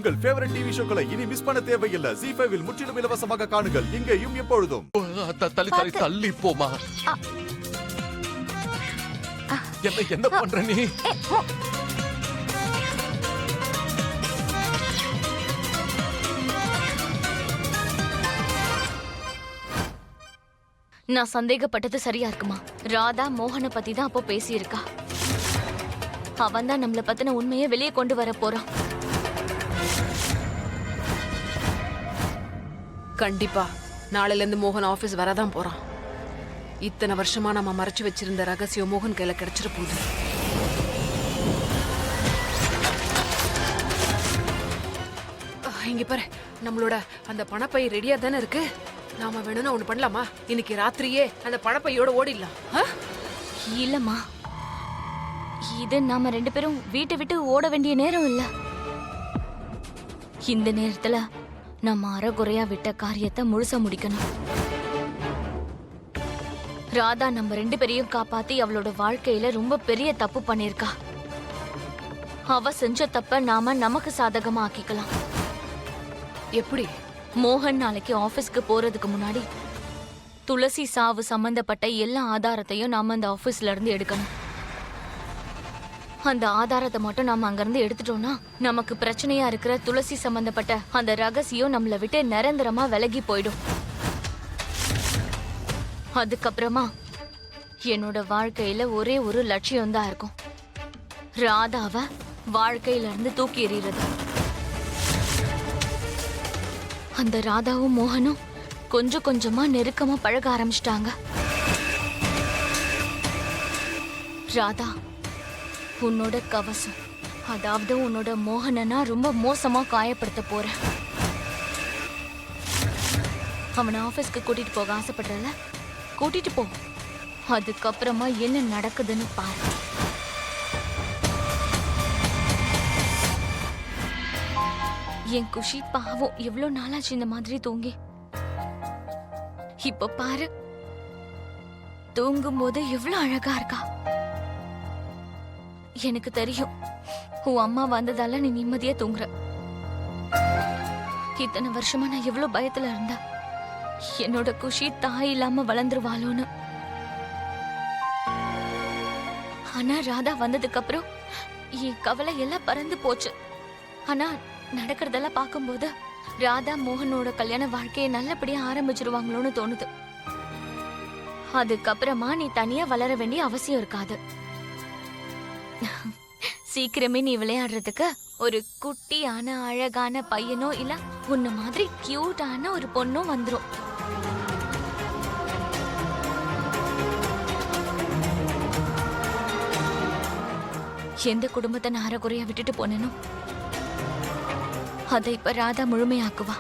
உங்கள் favourite TV ஷோக்களை இனி miss பண்ண தேவையில்லை. ZEE5 இல் முற்றிலும் இலவசமாக காணுங்கள். இங்கேயும் எப்பொழுதும். தள்ளி போமா. என்ன பண்ற நீ? நான் சந்தேகப்பட்டது சரியா இருக்குமா? ராதா மோகனை பத்தி தான் அப்போ பேசியிருக்கா. அவன் தான் நம்மள பத்தின உண்மையை வெளியே கொண்டு வர போறான். கண்டிப்பா நாளைல இருந்து மோகன் ஆபீஸ் வரதான் போறான். இத்தனை வருஷமா நம்ம மறைச்சு வச்சிருந்த ரகசியம் மோகன் கையில கிடைச்சிட போகுது. இங்க பாரு, நம்மளோட அந்த பணப்பை ரெடியா தானே இருக்கு. நாம வேணும்னா ஒண்ணு பண்ணலாமா? இன்னைக்கு ராத்திரியே அந்த பணப்பையோட ஓடிடலாம். இல்லம்மா, இது நாம 2 பேரும் வீட்டை விட்டு ஓட வேண்டிய நேரம் இல்ல. இந்த நேரத்துல நம்ம அறகுறையா விட்ட காரியத்தை முழுசா முடிக்கணும். ராதா நம்ம 2 பேரையும் காப்பாத்தி அவளோட வாழ்க்கையில ரொம்ப பெரிய தப்பு பண்ணிருக்கா. அவ செஞ்ச தப்ப நாம நமக்கு சாதகமா ஆக்கிக்கலாம். எப்படி? மோகன் நாளைக்கு ஆபீஸ்க்கு போறதுக்கு முன்னாடி துளசி சாவு சம்பந்தப்பட்ட எல்லா ஆதாரத்தையும் நாம அந்த ஆபீஸ்ல இருந்து எடுக்கணும். அந்த ஆதாரத்தை மட்டும் நாம அங்கிருந்து எடுத்துட்டோம்னா நமக்கு பிரச்சனையா இருக்கிற துளசி சம்பந்தப்பட்ட அந்த ரகசியம் நம்மள விட்டு நிரந்தரமா விலகி போயிடும். அதுக்கப்புறமா என்னோட வாழ்க்கையில ஒரே ஒரு லட்சியம் தான் இருக்கும். ராதாவை வாழ்க்கையில இருந்து தூக்கி எறிகிறது. அந்த ராதாவும் மோகனும் கொஞ்சம் கொஞ்சமா நெருக்கமா பழக ஆரம்பிச்சிட்டாங்க. ராதா, உன்னோட கவசம், அதாவது உன்னோட மோகனனா ரொம்ப மோசமா காயப்படுத்த போற. அவனை ஆபீஸ்க்கு கூட்டிட்டு போக ஆசைப்படுறல, கூட்டிட்டு போ. அதுக்கப்புறமா என்ன நடக்குதுன்னு பாரு. என் குஷி பாவம், எவ்வளவு நாளாச்சு இந்த மாதிரி தூங்கி. இப்ப பாரு, தூங்கும் போது எவ்வளவு அழகா இருக்கா. எனக்கு தெரியும், உன் அம்மா வந்ததால நீ நிம்மதியா தூங்குற. இத்தனை வருஷமா நான் எவ்வளவு பயத்துல இருந்த, என்னோட குஷி தாய் இல்லாம வளர்ந்துருவாளோன்னு. ஆனா ராதா வந்ததுக்கு அப்புறம் என் கவலை எல்லாம் பறந்து போச்சு. ஆனா நடக்கிறதெல்லாம் பார்க்கும்போது ராதா மோகனோட கல்யாண வாழ்க்கையை நல்லபடியா ஆரம்பிச்சிருவாங்களோன்னு தோணுது. அதுக்கப்புறமா நீ தனியா வளர வேண்டிய அவசியம் இருக்காது. சீக்கிரமே நீ விளையாடுறதுக்கு ஒரு குட்டியான அழகான பையனோ இல்ல உன்ன மாதிரி கியூட்டான ஒரு பொண்ணும் வந்துரும். எந்த குடும்பத்தை நான் அறகுறையா விட்டுட்டு போனேனோ அதை இப்ப ராதா முழுமையாக்குவா.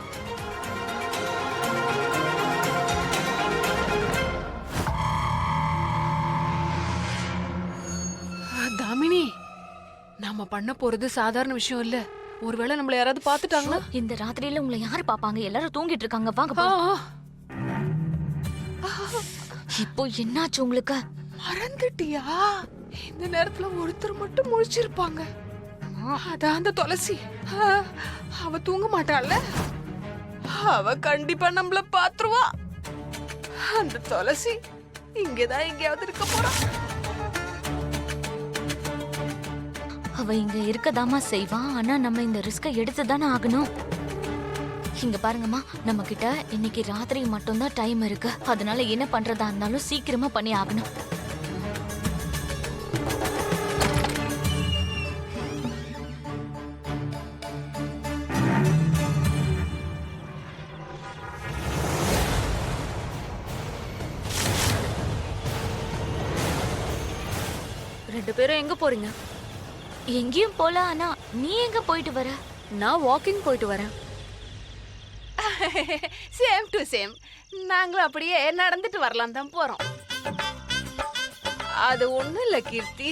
தாமினி, நாம பண்ண போறது சாதாரண விஷயம் இல்ல. ஒருவேளை நம்மள யாராவது பாத்துட்டாங்களா? இந்த ராத்திரியில உங்களை யாரு பாப்பாங்க? எல்லாரும் தூங்கிட்டு இருக்காங்க. வாங்க. இப்போ என்னாச்சு உங்களுக்கு? மறந்துட்டியா? இந்த நேரத்துல ஒருத்தர் மட்டும் முழிச்சிருப்பாங்க. அதான் அந்த துளசி. அவ தூங்க மாட்டாள்ல, அவ கண்டிப்பா நம்மள பாத்துருவா. அந்த துளசி இங்கதான் எங்கேயாவது இருக்க போறா. அவ இங்க இருக்கதாமா செய்வா. ஆனா நம்ம இந்த ரிஸ்க எடுத்துதானே ஆகணும். இங்க பாருங்கம்மா, நம்ம கிட்ட இன்னைக்கு ராத்திரி மட்டும்தான் டைம் இருக்கு. அதனால என்ன பண்றதா இருந்தாலும் சீக்கிரமா பண்ணி ஆகணும். ரெண்டு பேரும் எங்க போறீங்க? எங்கேயும் போல. ஆனா நீ எங்க போயிட்டு வர? நான் வாக்கிங் போயிட்டு வரேன். Same to same. நாங்களும் அப்படியே நடந்துட்டு வரலாம் தான் போறோம். அது ஒண்ணும் இல்ல கீர்த்தி,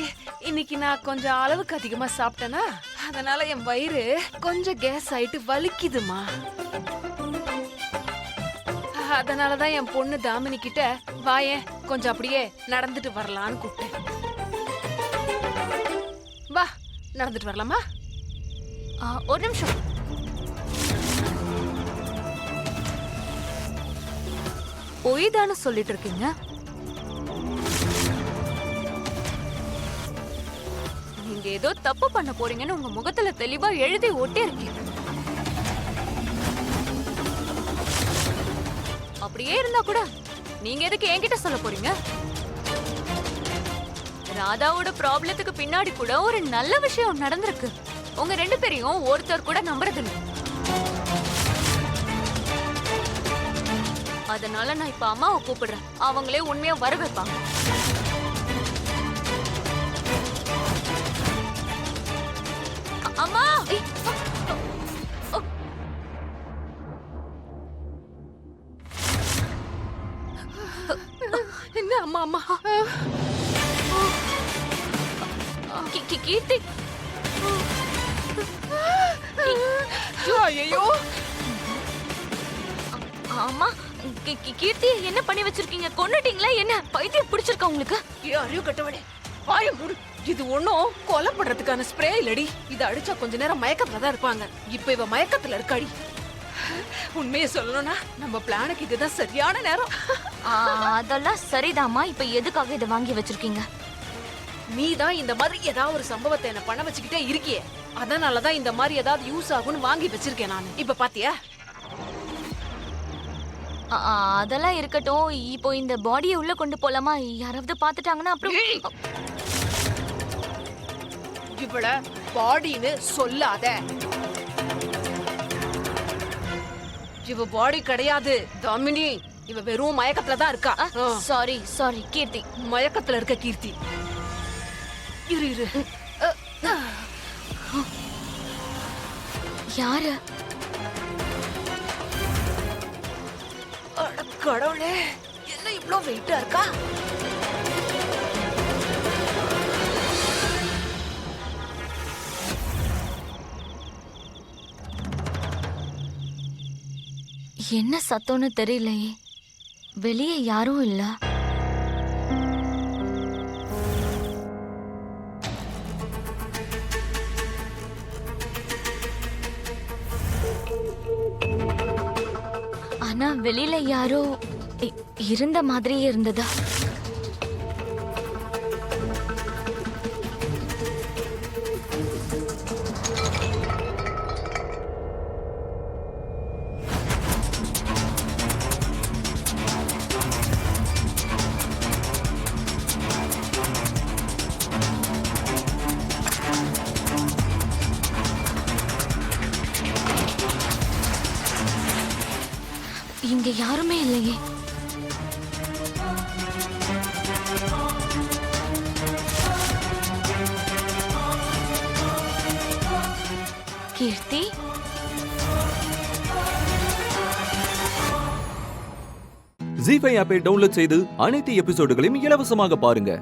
இன்னைக்கு நான் கொஞ்சம் அளவுக்கு அதிகமா சாப்பிட்டேனா, அதனால என் வயிறு கொஞ்சம் கேஸ் ஆயிட்டு வலிக்குதுமா. அதனாலதான் என் பொண்ணு தாமினி கிட்ட வாயேன் கொஞ்சம் அப்படியே நடந்துட்டு வரலான்னு கூப்பிட்டேன். வா, நடந்துட்டு வரலாமா? ஒரு நிமிஷம். பொய் தானே சொல்லிட்டு இருக்கீங்க? நீங்க ஏதோ தப்பு பண்ண போறீங்கன்னு உங்க முகத்துல தெளிவா எழுதி ஒட்டி இருக்கீங்க. அப்படியே இருந்தா கூட நீங்க எதுக்கு என்கிட்ட சொல்ல போறீங்க? ராதாவோட ப்ராப்ளத்துக்கு பின்னாடி கூட ஒரு நல்ல விஷயம் நடந்திருக்கு. உங்க 2 பேரையும் ஒருத்தர் கூட நம்புறது இல்ல. அதனால நான் இப்ப அம்மாவை கூப்பிடுறேன். அவங்களே உண்மையா வர வைப்பாங்க. அம்மா! என்ன அம்மா அம்மா கீர்த்தி, ஐயோ அம்மா, கீர்த்தி என்ன பண்ணி வச்சிருக்கீங்க? கொன்னுட்டீங்களா என்ன? பைத்தியம் பிடிச்சிருக்கா உங்களுக்கு? அறிவு கட்டவனே, வாய மூடு. இது ஒண்ணும் கொலை பண்றதுக்கான ஸ்ப்ரே இல்லடி. இத அடிச்சா கொஞ்ச நேரம் மயக்கத்துல தான் இருப்பாங்க. இப்ப இவ மயக்கத்துல இருக்காடி. உண்மையை சொல்லணும்னா நம்ம பிளானுக்கு இதுதான் சரியான நேரம். அதெல்லாம் சரிதாம்மா. இப்ப எதுக்காக இதை வாங்கி வச்சிருக்கீங்க? நீ தான் இந்த மாதிரி ஏதாவது ஒரு சம்பவத்தை என்ன பண்ண வச்சுக்கிட்டே இருக்கியே, அதனாலதான் இந்த மாதிரி ஏதாவது யூஸ் ஆகும்னு வாங்கி வச்சிருக்கேன் நான். இப்ப பாத்தியா? அதெல்லாம் இருக்கட்டும். இப்போ இந்த பாடியை உள்ள கொண்டு போலாமா? யாராவது பாத்துட்டாங்கன்னா அப்புறம் இவள பாடின்னு சொல்லாத. இவ பாடி கிடையாது தாமினி. இவ வெறும் மயக்கத்துல தான் இருக்கா. சாரி கீர்த்தி. மயக்கத்துல இருக்க கீர்த்தி. இரு யாரு? அட கடவுளே, என்ன இவ்ளோ வெயிட்டா இருக்கா? என்ன சத்தம்னு தெரியலையே. வெளியே யாரும் இல்ல. ஆனா வெளியில யாரோ இருந்த மாதிரியே இருந்ததா? இங்க யாருமே இல்லையே. கீர்த்தி, ஜீ5 ஆப்பை டவுன்லோட் செய்து அனைத்து எபிசோடுகளையும் இலவசமாக பாருங்க.